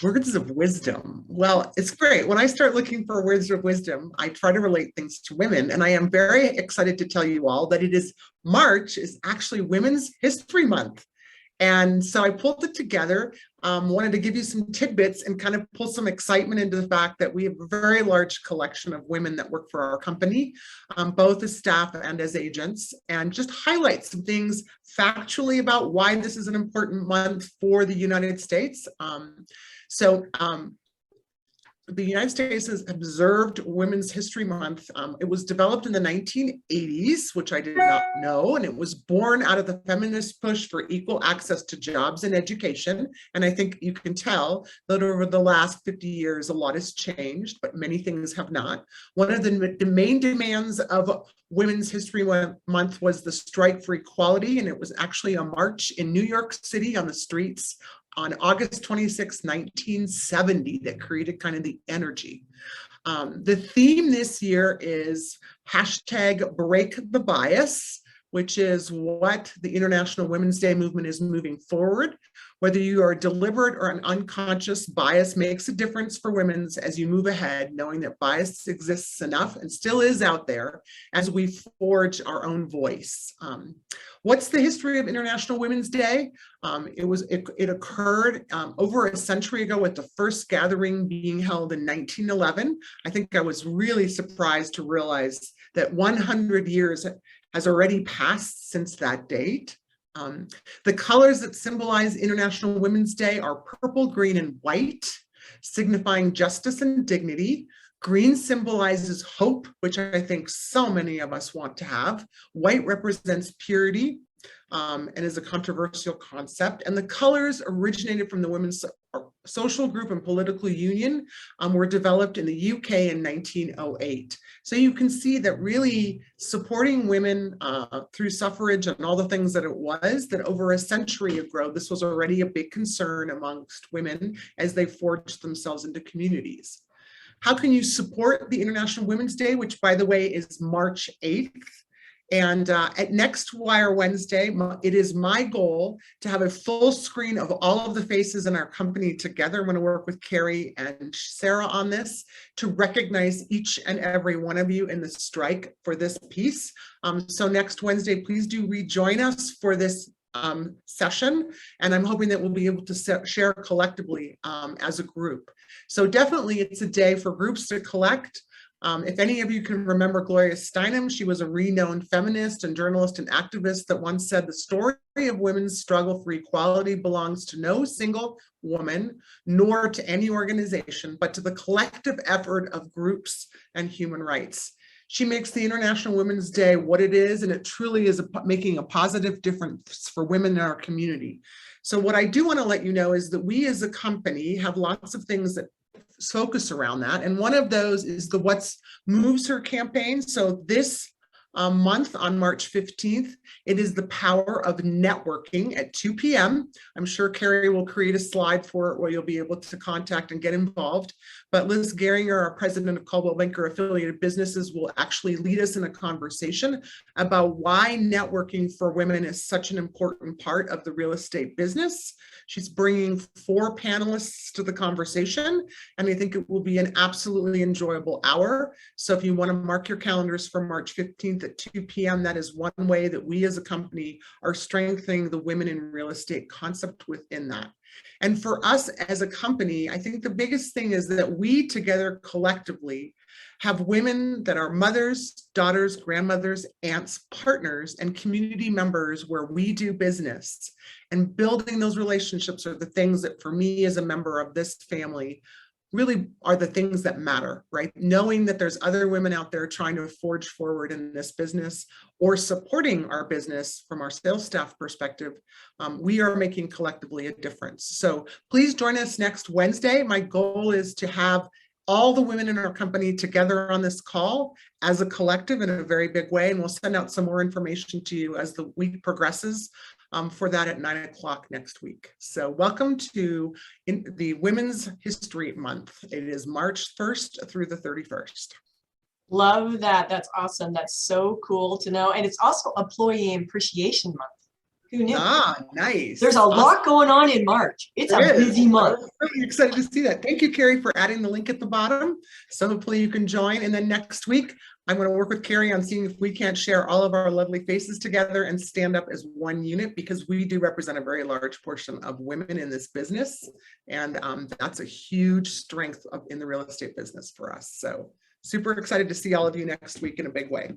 Words of wisdom. Well, it's great. When I start looking for words of wisdom, I try to relate things to women. And I am very excited to tell you all that March is actually Women's History Month. And so I pulled it together, wanted to give you some tidbits and kind of pull some excitement into the fact that we have a very large collection of women that work for our company, both as staff and as agents, and just highlight some things factually about why this is an important month for the United States. So the United States has observed Women's History Month. It was developed in the 1980s, which I did not know, and it was born out of the feminist push for equal access to jobs and education. And I think you can tell that over the last 50 years, a lot has changed, but many things have not. One of the main demands of Women's History Month was the strike for equality, and it was actually a march in New York City on the streets on August 26, 1970, that created kind of the energy. The theme this year is hashtag break the bias, which is what the International Women's Day movement is moving forward. Whether you are deliberate or an unconscious, bias makes a difference for women as you move ahead, knowing that bias exists enough and still is out there as we forge our own voice. What's the history of International Women's Day? It occurred over a century ago, with the first gathering being held in 1911. I think I was really surprised to realize that 100 years has already passed since that date. The colors that symbolize International Women's Day are purple, green, and white, signifying justice and dignity. Green symbolizes hope, which I think so many of us want to have. White represents purity, and is a controversial concept. And the colors originated from the Women's Social Group and Political Union, were developed in the UK in 1908. So you can see that really supporting women through suffrage and all the things that it was, that over a century ago, this was already a big concern amongst women as they forged themselves into communities. How can you support the International Women's Day, which, by the way, is March 8th? And at next Wire Wednesday, it is my goal to have a full screen of all of the faces in our company together. I'm going to work with Carrie and Sarah on this to recognize each and every one of you in the strike for this piece. So next Wednesday, please do rejoin us for this session. And I'm hoping that we'll be able to share collectively as a group. So definitely it's a day for groups to collect. If any of you can remember Gloria Steinem, she was a renowned feminist and journalist and activist that once said, "The story of women's struggle for equality belongs to no single woman, nor to any organization, but to the collective effort of groups and human rights." She makes the International Women's Day what it is, and it truly is making a positive difference for women in our community. So what I do want to let you know is that we as a company have lots of things that focus around that. And one of those is the What's Moves Her campaign. So this month on March 15th, it is the power of networking at 2 p.m. I'm sure Carrie will create a slide for it where you'll be able to contact and get involved. But Liz Geringer, our president of Coldwell Banker Affiliated Businesses, will actually lead us in a conversation about why networking for women is such an important part of the real estate business. She's bringing 4 panelists to the conversation, and I think it will be an absolutely enjoyable hour. So if you want to mark your calendars for March 15th at 2 p.m., that is one way that we as a company are strengthening the women in real estate concept within that. And for us as a company, I think the biggest thing is that we together collectively have women that are mothers, daughters, grandmothers, aunts, partners, and community members where we do business. And building those relationships are the things that, for me as a member of this family, really are the things that matter, right? Knowing that there's other women out there trying to forge forward in this business or supporting our business from our sales staff perspective, we are making collectively a difference. So please join us next Wednesday. My goal is to have all the women in our company together on this call as a collective in a very big way. And we'll send out some more information to you as the week progresses for that at 9 o'clock next week. So welcome to the Women's History Month. It is March 1st through the 31st. Love that. That's awesome. That's so cool to know. And it's also Employee Appreciation Month. Who knew? Nice. There's a lot going on in March. It's a busy month. I'm really excited to see that. Thank you, Carrie, for adding the link at the bottom. So hopefully you can join. And then next week, I'm going to work with Carrie on seeing if we can't share all of our lovely faces together and stand up as one unit, because we do represent a very large portion of women in this business. And that's a huge strength in the real estate business for us. So super excited to see all of you next week in a big way.